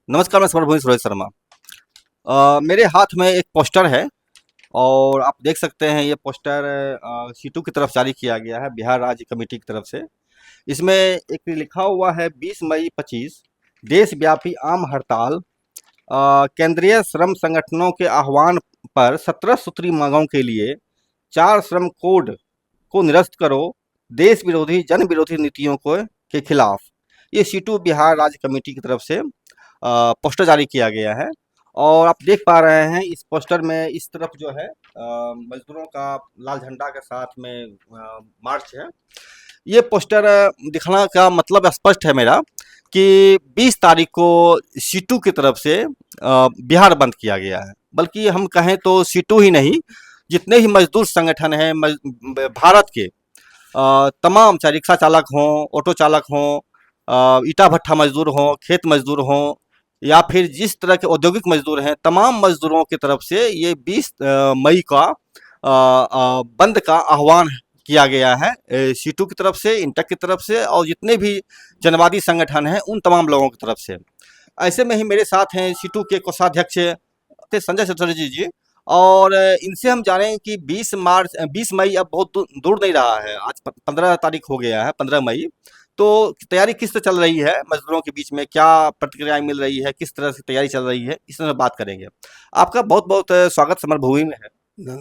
नमस्कार, मैं समर भूमि सुरेश शर्मा। मेरे हाथ में एक पोस्टर है और आप देख सकते हैं ये पोस्टर सीटू की तरफ जारी किया गया है बिहार राज्य कमेटी की तरफ से। इसमें एक लिखा हुआ है 20 मई 25 देशव्यापी आम हड़ताल। केंद्रीय श्रम संगठनों के आह्वान पर 17 सूत्री मांगों के लिए 4 श्रम कोड को निरस्त करो, देश विरोधी जन विरोधी नीतियों को के खिलाफ। ये सीटू बिहार राज्य कमेटी की तरफ से पोस्टर जारी किया गया है और आप देख पा रहे हैं इस पोस्टर में इस तरफ जो है मजदूरों का लाल झंडा के साथ में मार्च है। ये पोस्टर दिखाना का मतलब स्पष्ट है मेरा कि 20 तारीख को सीटू की तरफ से बिहार बंद किया गया है। बल्कि हम कहें तो सीटू ही नहीं, जितने ही मजदूर संगठन हैं भारत के तमाम, चाहे रिक्शा चालक हों, ऑटो चालक हों, ईटा भट्ठा मजदूर हों, खेत मजदूर हों, या फिर जिस तरह के औद्योगिक मजदूर हैं, तमाम मजदूरों की तरफ से ये 20 मई का बंद का आह्वान किया गया है सीटू की तरफ से, इंटक की तरफ से और जितने भी जनवादी संगठन हैं उन तमाम लोगों की तरफ से। ऐसे में ही मेरे साथ हैं सीटू के कोषाध्यक्ष थे संजय चटर्जी जी। और इनसे हम जानें कि 20 मई अब बहुत दूर नहीं रहा है। आज 15 तारीख हो गया है, 15 मई। तो तैयारी किस तरह चल रही है मजदूरों के बीच में, क्या प्रतिक्रियाएं मिल रही है, किस तरह से तैयारी चल रही है, इस तरह बात करेंगे। आपका बहुत बहुत स्वागत समर भूमि में है।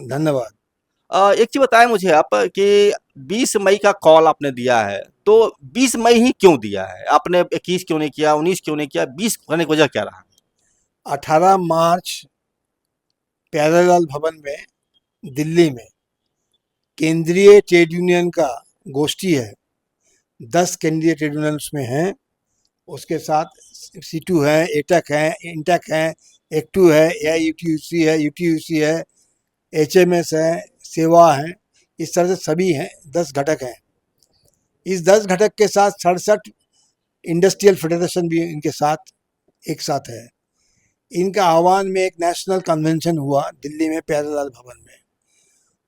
धन्यवाद। एक चीज बताएं मुझे आप कि 20 मई का कॉल आपने दिया है, तो 20 मई ही क्यों दिया है आपने? 21 क्यों नहीं किया, 19 क्यों नहीं किया, 20 करने की वजह क्या रहा? 18 मार्च प्यारेलाल भवन में दिल्ली में केंद्रीय ट्रेड यूनियन का गोष्ठी है। 10 केंद्रीय ट्रेड यूनियन उसमें हैं। उसके साथ सीटू है, एटक है, इंटक है, एक्टू है, एआईयूटीयूसी है, यूटीयूसी है, एचएमएस है, सेवा है। इस तरह से सभी हैं, 10 घटक हैं। इस 10 घटक के साथ 67 इंडस्ट्रियल फेडरेशन भी इनके साथ एक साथ है। इनका आह्वान में एक नेशनल कन्वेंशन हुआ दिल्ली में प्यारेलाल भवन में।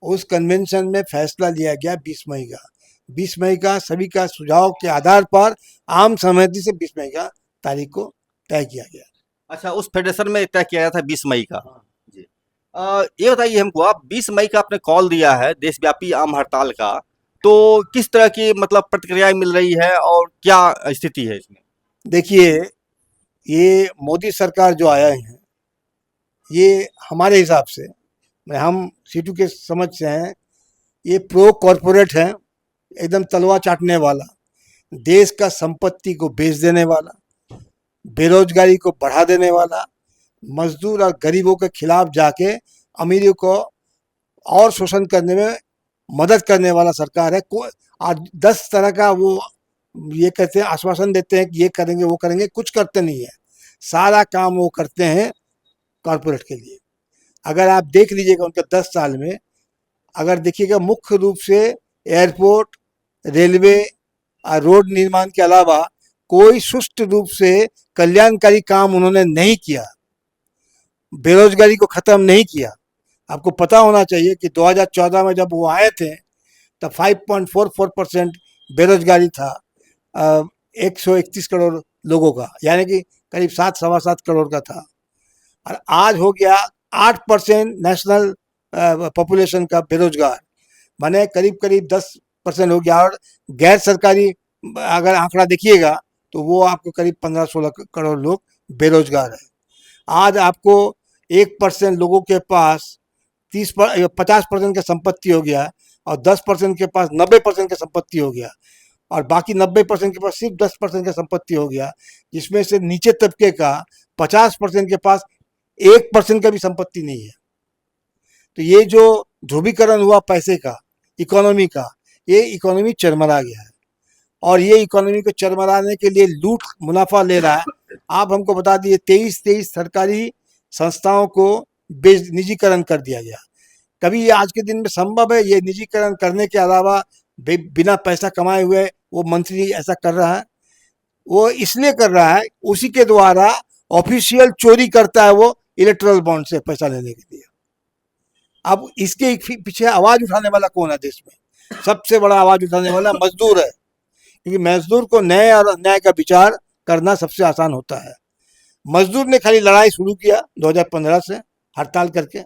उस कन्वेंशन में फैसला लिया गया 20 मई का। 20 मई का सभी का सुझाव के आधार पर आम सहमति से 20 मई का तारीख को तय किया गया। अच्छा, उस फेडरेशन में तय किया गया था 20 मई का। जी। ये बताइए हमको, आप 20 मई का आपने कॉल दिया है देशव्यापी आम हड़ताल का, तो किस तरह की मतलब प्रतिक्रियाएं मिल रही है और क्या स्थिति है इसमें? देखिए, ये मोदी सरकार जो आया है, ये हमारे हिसाब से, हम सीटू के समझ से हैं, ये प्रो कॉरपोरेट है, एकदम तलवा चाटने वाला, देश का संपत्ति को बेच देने वाला, बेरोजगारी को बढ़ा देने वाला, मजदूर और गरीबों के खिलाफ जाके अमीरों को और शोषण करने में मदद करने वाला सरकार है। आज 10 तरह का वो ये कहते हैं, आश्वासन देते हैं कि ये करेंगे वो करेंगे, कुछ करते नहीं है। सारा काम वो करते हैं कॉरपोरेट के लिए। अगर आप देख लीजिएगा उनके 10 साल में, अगर देखिएगा मुख्य रूप से एयरपोर्ट, रेलवे और रोड निर्माण के अलावा कोई सुष्ट रूप से कल्याणकारी काम उन्होंने नहीं किया। बेरोजगारी को खत्म नहीं किया। आपको पता होना चाहिए कि 2014 में जब वो आए थे तब 5.44% बेरोजगारी था 131 करोड़ लोगों का, यानी कि करीब 7-7.25 करोड़ का था। और आज हो गया 8% नेशनल पॉपुलेशन का बेरोजगार, माने करीब करीब 10% हो गया। और गैर सरकारी अगर आंकड़ा देखिएगा तो वो आपको करीब 15-16 करोड़ लोग बेरोजगार है। आज आपको 1% लोगों के पास 50% की संपत्ति हो गया और 10% के पास 90% की संपत्ति हो गया, और बाकी 90% के पास सिर्फ 10% की संपत्ति हो गया, जिसमें से नीचे तबके का 50% के पास 1% का भी संपत्ति नहीं है। तो ये जो ध्रुवीकरण हुआ पैसे का, इकोनॉमी का, ये इकोनॉमी चरमरा गया है। और ये इकोनॉमी को चरमराने के लिए लूट मुनाफा ले रहा है। आप हमको बता दिए 23 सरकारी संस्थाओं को निजीकरण कर दिया गया। कभी ये आज के दिन में संभव है ये निजीकरण करने के अलावा बिना पैसा कमाए हुए वो मंत्री ऐसा कर रहा है? वो इसलिए कर रहा है, उसी के द्वारा ऑफिशियल चोरी करता है वो इलेक्टोरल बॉन्ड से पैसा लेने के लिए। अब इसके पीछे आवाज उठाने वाला कौन है देश में? सबसे बड़ा आवाज उठाने वाला मजदूर है, क्योंकि मजदूर को न्याय और अन्याय का विचार करना सबसे आसान होता है। मजदूर ने खाली लड़ाई शुरू किया 2015 से, हड़ताल करके।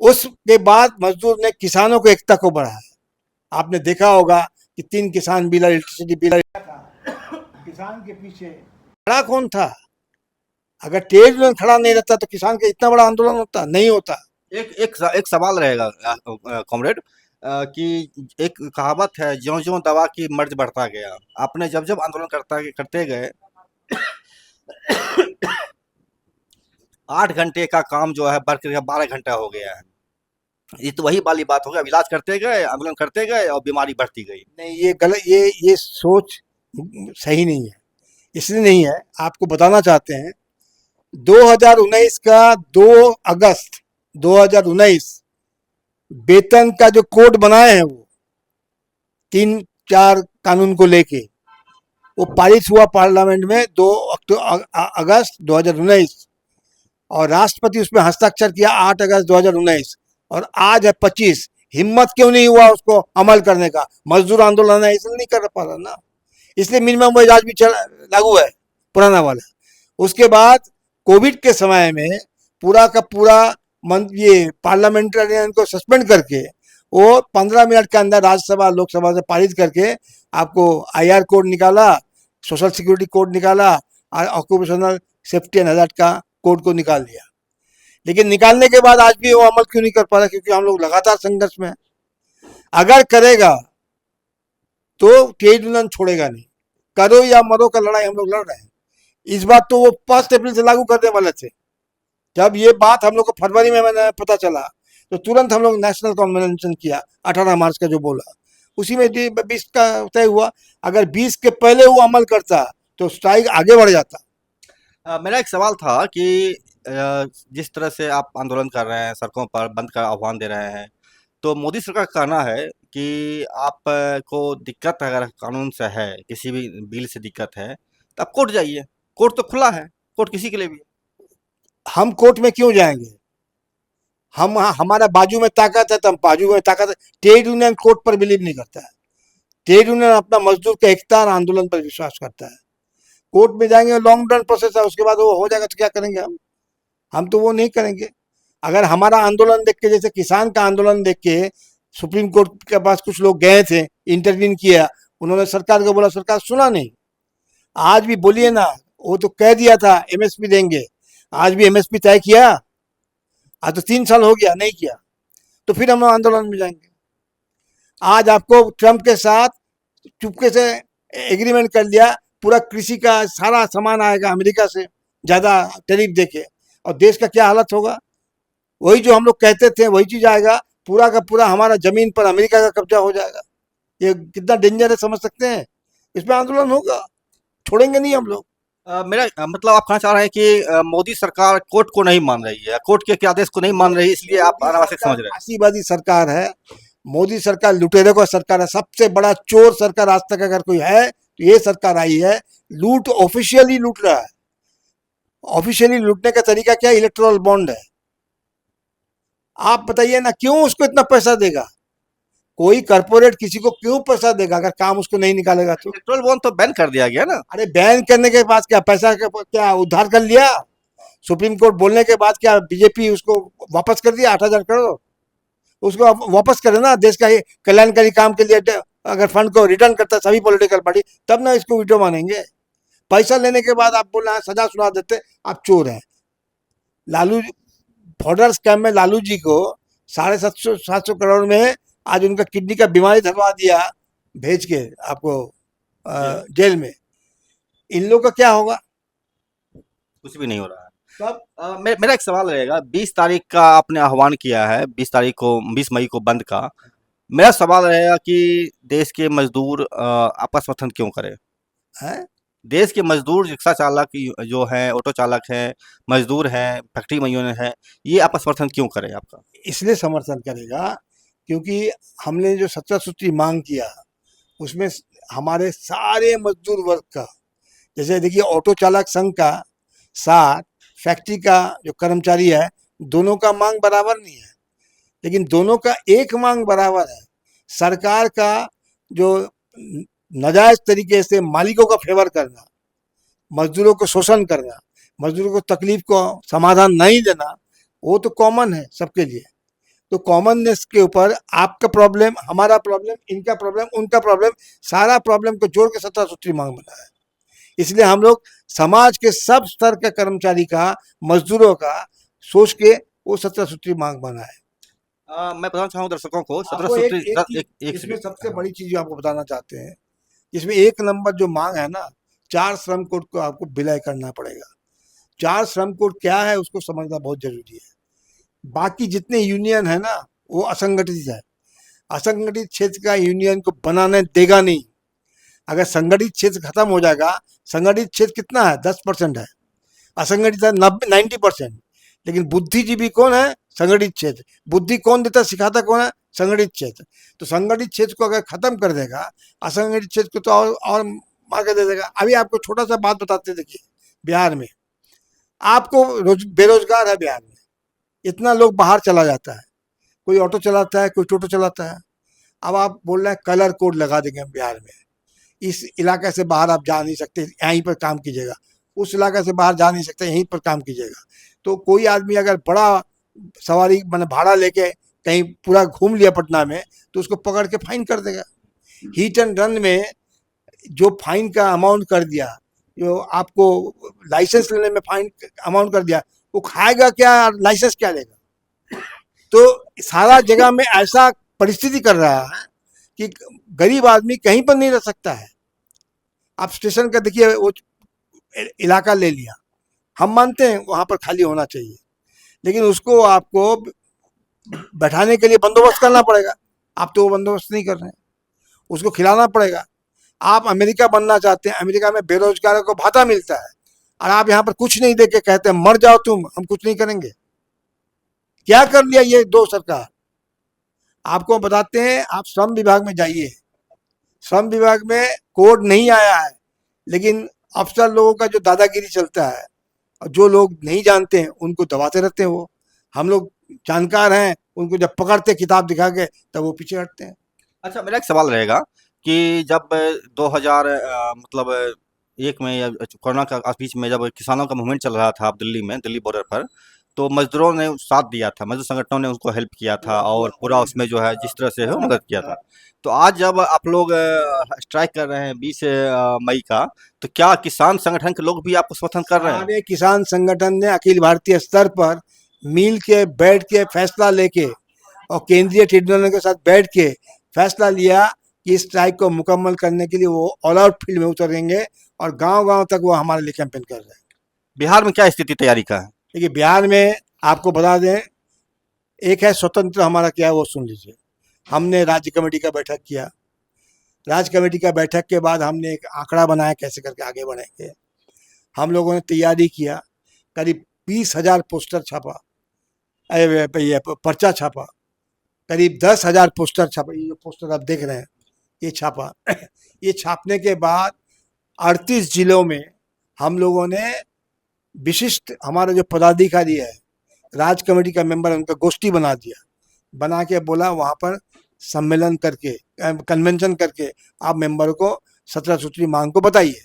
उसके बाद मजदूर ने किसानों को एकता को बढ़ाया। आपने देखा होगा कि 3 किसान बिल, इलेक्ट्रिसिटी बिल, किसान के पीछे खड़ा कौन था? अगर ट्रेड यूनियन खड़ा नहीं रहता तो किसान का इतना बड़ा आंदोलन होता नहीं होता। एक सवाल रहेगा कॉमरेड, कि एक कहावत है, ज्यों-ज्यों दवा की मर्ज बढ़ता गया। आपने जब-जब आंदोलन करते गए 8 घंटे का काम जो है बढ़ कर 12 घंटा हो गया है। ये तो वही वाली बात हो गई, अब इलाज करते गए, आंदोलन करते गए और बीमारी बढ़ती गई। नहीं, ये गलत, ये सोच सही नहीं है। इसलिए नहीं है, आपको बताना चाहते हैं। 2019 का 2 अगस्त 2019 वेतन का जो कोड बनाए हैं वो 3-4 कानून को लेके, वो पारित हुआ पार्लियामेंट में 2 अगस्त 2019, और राष्ट्रपति उसमें हस्ताक्षर किया 8 अगस्त 2019, और आज है 25। हिम्मत क्यों नहीं हुआ उसको अमल करने का? मजदूर आंदोलन है इसलिए नहीं कर पा रहा ना, इसलिए मिनिमम वेज आज भी लागू है, पुराना वाला। उसके बाद कोविड के समय में पूरा का पूरा ये पार्लियामेंटेरियन को सस्पेंड करके वो 15 मिनट के अंदर राज्यसभा लोकसभा से पारित करके आपको IR कोड निकाला, सोशल सिक्योरिटी कोड निकाला, और ऑक्यूपेशनल सेफ्टी एंड हैजर्ड का कोड को निकाल दिया। लेकिन निकालने के बाद आज भी वो अमल क्यों नहीं कर पा रहा? क्योंकि हम लोग लगातार संघर्ष में हैं। अगर करेगा तो ट्रेड यूनियन छोड़ेगा नहीं। करो या मरो का लड़ाई हम लोग लड़ रहे हैं। इस बात तो वो 1 अप्रैल से लागू करने वाले थे। जब ये बात हम लोग को फरवरी में मैंने पता चला तो तुरंत हम लोग नेशनल कन्वेंशन किया 18 मार्च का जो बोला, उसी में 20 का तय हुआ। अगर 20 के पहले वो अमल करता तो स्ट्राइक आगे बढ़ जाता। मेरा एक सवाल था कि जिस तरह से आप आंदोलन कर रहे हैं, सड़कों पर बंद का आह्वान दे रहे हैं, तो मोदी सरकार का कहना है कि आपको दिक्कत अगर कानून से है, किसी भी बिल से दिक्कत है, तो आप कोर्ट जाइए। कोर्ट तो खुला है, कोर्ट किसी के लिए भी है। हम कोर्ट में क्यों जाएंगे? हम हमारा बाजू में ताकत है तो हम बाजू में ताकत है। ट्रेड यूनियन कोर्ट पर बिलीव नहीं करता है। ट्रेड यूनियन अपना मजदूर के एकता और आंदोलन पर विश्वास करता है। कोर्ट में जाएंगे, लॉन्ग रन प्रोसेस है, उसके बाद वो हो जाएगा तो क्या करेंगे हम तो वो नहीं करेंगे। अगर हमारा आंदोलन देख के, जैसे किसान का आंदोलन देख के सुप्रीम कोर्ट के पास कुछ लोग गए थे, इंटरवीन किया, उन्होंने सरकार को बोला, सरकार सुना नहीं। आज भी बोलिए ना, वो तो कह दिया था MSP देंगे, आज भी MSP तय किया? आज तो 3 साल हो गया, नहीं किया। तो फिर हम आंदोलन में जाएंगे। आज आपको ट्रंप के साथ चुपके से एग्रीमेंट कर लिया, पूरा कृषि का सारा सामान आएगा अमेरिका से ज्यादा टैरिफ देके, और देश का क्या हालत होगा? वही जो हम लोग कहते थे वही चीज आएगा, पूरा का पूरा हमारा जमीन पर अमेरिका का कब्जा हो जाएगा। ये कितना डेंजर है, समझ सकते हैं? इसमें आंदोलन होगा, छोड़ेंगे नहीं हम लोग। मेरा मतलब आप कहना चाह रहे हैं कि मोदी सरकार कोर्ट को नहीं मान रही है, कोर्ट के आदेश को नहीं मान रही, इसलिए आप अनावश्यक समझ रहे हैं। फांसीबाजी सरकार है, मोदी सरकार लुटेरे को सरकार है, सबसे बड़ा चोर सरकार आज तक अगर कोई है तो ये सरकार आई है। लूट ऑफिशियली लूट रहा है। ऑफिशियली लूटने का तरीका क्या? इलेक्टोरल बॉन्ड है। आप बताइए ना, क्यों उसको इतना पैसा देगा? कोई कॉर्पोरेट किसी को क्यों पैसा देगा अगर काम उसको नहीं निकालेगा तो? पेट्रोल बॉन्ड तो बैन कर दिया गया ना। अरे बैन करने के बाद क्या पैसा क्या उद्धार कर लिया? सुप्रीम कोर्ट बोलने के बाद क्या बीजेपी उसको वापस कर दिया 8,000 करोड़? उसको वापस करे ना, देश का कल्याणकारी काम के लिए अगर फंड को रिटर्न करता सभी पॉलिटिकल पार्टी, तब ना इसको वीटो मानेंगे। पैसा लेने के बाद आप बोल रहे हैं सजा सुना देते, आप चोर हैं। लालू बॉर्डर स्कैम में लालू जी को 750 करोड़ में आज उनका किडनी का बीमारी धरवा दिया भेज के आपको जेल में। इन लोगों का क्या होगा? कुछ भी नहीं हो रहा है। सब मेरा एक सवाल रहेगा, 20 तारीख का आपने आह्वान किया है, 20 मई को बंद का। मेरा सवाल रहेगा कि देश के मजदूर आपका समर्थन क्यों करें? है? देश के मजदूर, रिक्शा चालक जो हैं, ऑटो चालक हैं, मजदूर हैं, फैक्ट्री में हैं, ये आपका समर्थन क्यों करें आपका? इसलिए समर्थन करेगा क्योंकि हमने जो 17 सूत्री मांग किया उसमें हमारे सारे मजदूर वर्ग का, जैसे देखिए ऑटो चालक संघ का 7, फैक्ट्री का जो कर्मचारी है, दोनों का मांग बराबर नहीं है, लेकिन दोनों का एक मांग बराबर है। सरकार का जो नाजायज तरीके से मालिकों का फेवर करना, मजदूरों को शोषण करना, मजदूरों को तकलीफ को समाधान नहीं देना, वो तो कॉमन है सबके लिए। तो कॉमननेस के ऊपर आपका प्रॉब्लम, हमारा प्रॉब्लम, इनका प्रॉब्लम, उनका प्रॉब्लम, सारा प्रॉब्लम को जोड़ के 17 सूत्री मांग बना है। इसलिए हम लोग समाज के सब स्तर के कर्मचारी का, मजदूरों का सोच के वो 17 सूत्री मांग बना है। मैं बताना चाहूँगा दर्शकों को 17 आपको सूत्री एक चीज एक इसमें सेकंड। सबसे बड़ी चीज जो आपको बताना चाहते हैं, इसमें एक नंबर जो मांग है ना, 4 श्रम कोड को आपको विलय करना पड़ेगा। 4 श्रम कोड क्या है उसको समझना बहुत जरूरी है। बाकी जितने यूनियन है ना वो असंगठित है, असंगठित क्षेत्र का यूनियन को बनाने देगा नहीं। अगर संगठित क्षेत्र खत्म हो जाएगा, संगठित क्षेत्र कितना है, 10% है, असंगठित है 90%। लेकिन बुद्धिजीवी कौन है, संगठित क्षेत्र। बुद्धि कौन देता, सिखाता कौन है, संगठित क्षेत्र। तो संगठित क्षेत्र को अगर खत्म कर देगा, असंगठित क्षेत्र को तो और मार के दे देगा। अभी आपको छोटा सा बात बताते, देखिए बिहार में आपको बेरोजगार है, बिहार में इतना लोग बाहर चला जाता है, कोई ऑटो चलाता है, कोई टोटो चलाता है। अब आप बोल रहे हैं कलर कोड लगा देंगे हम बिहार में, इस इलाके से बाहर आप जा नहीं सकते, यहीं पर काम कीजिएगा, उस इलाके से बाहर जा नहीं सकते, यहीं पर काम कीजिएगा। तो कोई आदमी अगर बड़ा सवारी मैंने भाड़ा लेके कहीं पूरा घूम लिया पटना में, तो उसको पकड़ के फाइन कर देगा। हिट एंड रन में जो फाइन का अमाउंट कर दिया, जो आपको लाइसेंस लेने में फाइन अमाउंट कर दिया, वो खाएगा क्या, लाइसेंस क्या लेगा। तो सारा जगह में ऐसा परिस्थिति कर रहा है कि गरीब आदमी कहीं पर नहीं रह सकता है। आप स्टेशन का देखिए, वो इलाका ले लिया, हम मानते हैं वहां पर खाली होना चाहिए, लेकिन उसको आपको बैठाने के लिए बंदोबस्त करना पड़ेगा। आप तो वो बंदोबस्त नहीं कर रहे हैं, उसको खिलाना पड़ेगा। आप अमेरिका बनना चाहते हैं, अमेरिका में बेरोजगारों को भाता मिलता है, और आप यहाँ पर कुछ नहीं दे के कहते हैं मर जाओ तुम, हम कुछ नहीं करेंगे। क्या कर लिया ये दो सरकार। आपको बताते हैं, आप श्रम विभाग में जाइए, श्रम विभाग में कोड नहीं आया है, लेकिन अफसर लोगों का जो दादागिरी चलता है, और जो लोग नहीं जानते हैं उनको दबाते रहते हैं। वो हम लोग जानकार हैं, उनको जब पकड़ते किताब दिखा के तब वो पीछे हटते हैं। अच्छा, मेरा एक सवाल रहेगा कि जब 2000 मतलब एक में या कोरोना का बीच में जब किसानों का मूवमेंट चल रहा था दिल्ली में, दिल्ली बॉर्डर पर, तो मजदूरों ने साथ दिया था, मजदूर संगठनों ने उनको हेल्प किया था और पूरा उसमें जो है जिस तरह से है मदद किया था। तो आज जब आप लोग स्ट्राइक कर रहे हैं 20 मई का, तो क्या किसान संगठन के लोग भी आपको समर्थन कर रहे हैं? सारे किसान संगठन ने अखिल भारतीय स्तर पर मिल के बैठ के फैसला लेके, और केंद्रीय ट्रिब्यूनल के साथ बैठ के फैसला लिया कि इस स्ट्राइक को मुकम्मल करने के लिए वो ऑल आउट फील्ड में उतरेंगे, और गांव-गांव तक वो हमारे लिए कैंपेन कर रहे हैं। बिहार में क्या स्थिति तैयारी का है? देखिए बिहार में आपको बता दें, एक है स्वतंत्र हमारा क्या है वो सुन लीजिए। हमने राज्य कमेटी का बैठक किया, राज्य कमेटी का बैठक के बाद हमने एक आंकड़ा बनाया कैसे करके आगे बढ़ेंगे। हम लोगों ने तैयारी किया, करीब 20,000 पोस्टर छापा, ये पर्चा छापा, करीब 10,000 पोस्टर छापा। ये जो पोस्टर आप देख रहे हैं ये छापा। ये छापने के बाद 38 जिलों में हम लोगों ने विशिष्ट, हमारा जो पदाधिकारी है, राज्य कमेटी का मेंबर है, उनका गोष्ठी बना दिया, बना के बोला वहाँ पर सम्मेलन करके, कन्वेंशन करके आप मेंबर को 17 सूत्री मांग को बताइए।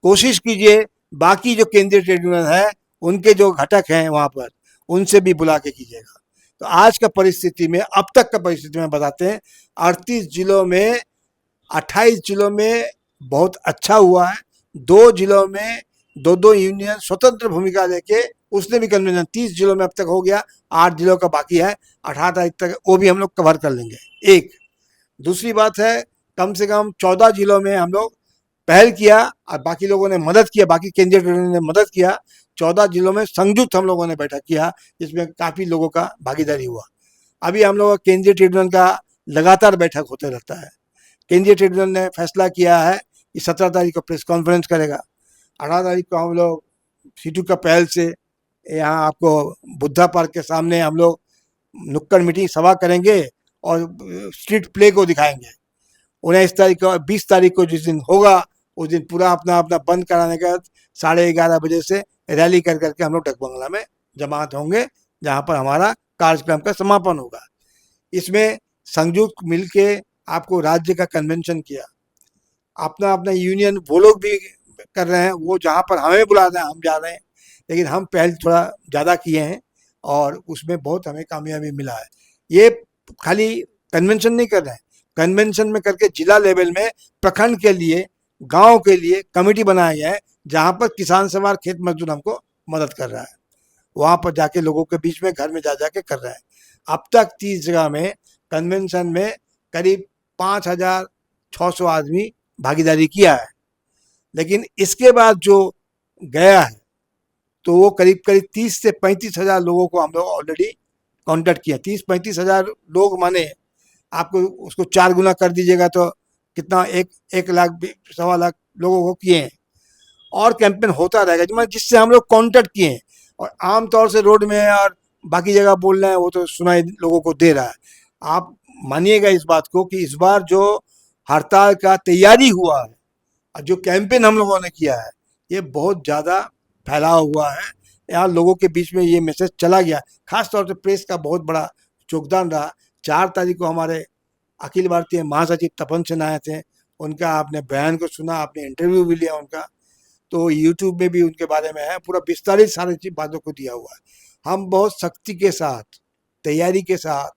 कोशिश कीजिए बाकी जो केंद्रीय ट्रेड यूनियन है उनके जो घटक हैं वहाँ पर, उनसे भी बुला के कीजिएगा। तो आज का परिस्थिति में, अब तक का परिस्थिति में बताते हैं, 38 जिलों में 28 जिलों में बहुत अच्छा हुआ है। 2 जिलों में 2-2 यूनियन स्वतंत्र भूमिका लेके उसने भी कन्वेंशन 30 जिलों में अब तक हो गया, 8 जिलों का बाकी है, 18 तारीख तक वो भी हम लोग कवर कर लेंगे। एक दूसरी बात है, कम से कम 14 जिलों में हम लोग पहल किया और बाकी लोगों ने मदद किया, बाकी केंद्रीय ट्रेड ने मदद किया। 14 जिलों में संयुक्त हम लोगों ने बैठक किया, जिसमें काफ़ी लोगों का भागीदारी हुआ। अभी हम लोग केंद्रीय ट्रेड यूनियन का लगातार बैठक होते रहता है। केंद्रीय ट्रेड यूनियन ने फैसला किया है कि 17 तारीख को प्रेस कॉन्फ्रेंस करेगा, 18 तारीख को हम लोग सीटू का पहल से यहाँ आपको बुद्धा पार्क के सामने हम लोग नुक्कड़ मीटिंग सभा करेंगे और स्ट्रीट प्ले को दिखाएंगे। 19 तारीख को, 20 तारीख को जिस दिन होगा उस दिन पूरा अपना अपना बंद कराने के बाद 11:30 बजे से रैली कर करके हम लोग डकबंगला में जमात होंगे, जहाँ पर हमारा कार्यक्रम का समापन होगा। इसमें संयुक्त मिलके आपको राज्य का कन्वेंशन किया, अपना अपना यूनियन वो लोग भी कर रहे हैं, वो जहाँ पर हमें बुलाते हैं हम जा रहे हैं, लेकिन हम पहल थोड़ा ज़्यादा किए हैं और उसमें बहुत हमें कामयाबी मिला है। ये खाली कन्वेंशन नहीं कर रहे हैं, कन्वेंशन में करके जिला लेवल में प्रखंड के लिए, गांव के लिए कमेटी बनाया गया है, जहां पर किसान सवार खेत मजदूर हमको मदद कर रहा है। वहां पर जाके लोगों के बीच में घर में जा जाके कर रहे हैं। अब तक 30 जगह में कन्वेंशन में करीब 5,600 आदमी भागीदारी किया है। लेकिन इसके बाद जो गया है तो वो करीब करीब 30 से 35,000 लोगों को हम लोग ऑलरेडी कॉन्टेक्ट किया। 30-35,000 लोग माने आपको उसको 4 गुना कर दीजिएगा तो कितना, 1 लाख 1.25 लाख लोगों को किए हैं। और कैंपेन होता रहेगा जिससे हम लोग कॉन्टेक्ट किए हैं। और आमतौर से रोड में और बाकी जगह बोल रहे हैं, वो तो सुनाई लोगों को दे रहा है। आप मानिएगा इस बात को कि इस बार जो हड़ताल का तैयारी हुआ है और जो कैंपेन हम लोगों ने किया है, ये बहुत ज़्यादा फैला हुआ है। यहाँ लोगों के बीच में ये मैसेज चला गया। खास तौर से प्रेस का बहुत बड़ा योगदान रहा। 4 तारीख को हमारे अखिल भारतीय महासचिव तपन सेन आए थे, उनका आपने बयान को सुना, आपने इंटरव्यू भी लिया उनका, तो यूट्यूब में भी उनके बारे में है, पूरा विस्तारित सारी बातों को दिया हुआ है। हम बहुत सख्ती के साथ, तैयारी के साथ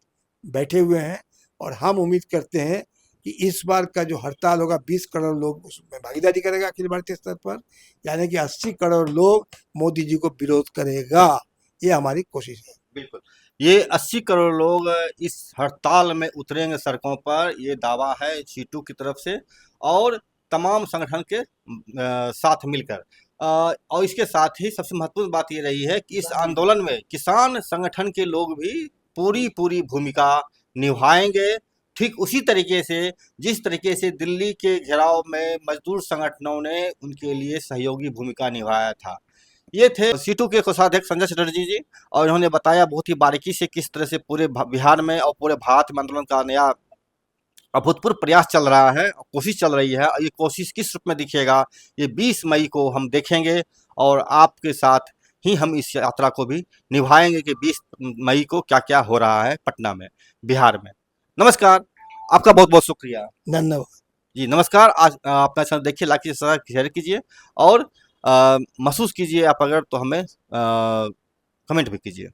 बैठे हुए हैं और हम उम्मीद करते हैं कि इस बार का जो हड़ताल होगा 20 करोड़ लोग उसमें भागीदारी करेगा अखिल भारतीय स्तर पर, यानी कि 80 करोड़ लोग मोदी जी को विरोध करेगा। ये हमारी कोशिश है। बिल्कुल, ये 80 करोड़ लोग इस हड़ताल में उतरेंगे सड़कों पर, ये दावा है सीटू की तरफ से और तमाम संगठन के साथ मिलकर। और इसके साथ ही सबसे महत्वपूर्ण बात ये रही है कि इस आंदोलन में किसान संगठन के लोग भी पूरी पूरी भूमिका निभाएंगे, ठीक उसी तरीके से जिस तरीके से दिल्ली के घेराव में मजदूर संगठनों ने उनके लिए सहयोगी भूमिका निभाया था। ये थे सीटू के कोषाध्यक्ष संजय चटर्जी जी, और इन्होंने बताया बहुत ही बारीकी से किस तरह से पूरे बिहार में और पूरे भारत में आंदोलन का नया अभूतपूर्व प्रयास चल रहा है, कोशिश चल रही है। ये कोशिश किस रूप में दिखेगा, ये 20 मई को हम देखेंगे और आपके साथ ही हम इस यात्रा को भी निभाएंगे कि 20 मई को क्या क्या हो रहा है पटना में, बिहार में। नमस्कार, आपका बहुत बहुत शुक्रिया। धन्यवाद जी नमस्कार। आज अपना चैनल देखिए, लाइक कीजिए, सब्सक्राइब शेयर कीजिए और महसूस कीजिए आप अगर तो हमें कमेंट भी कीजिए।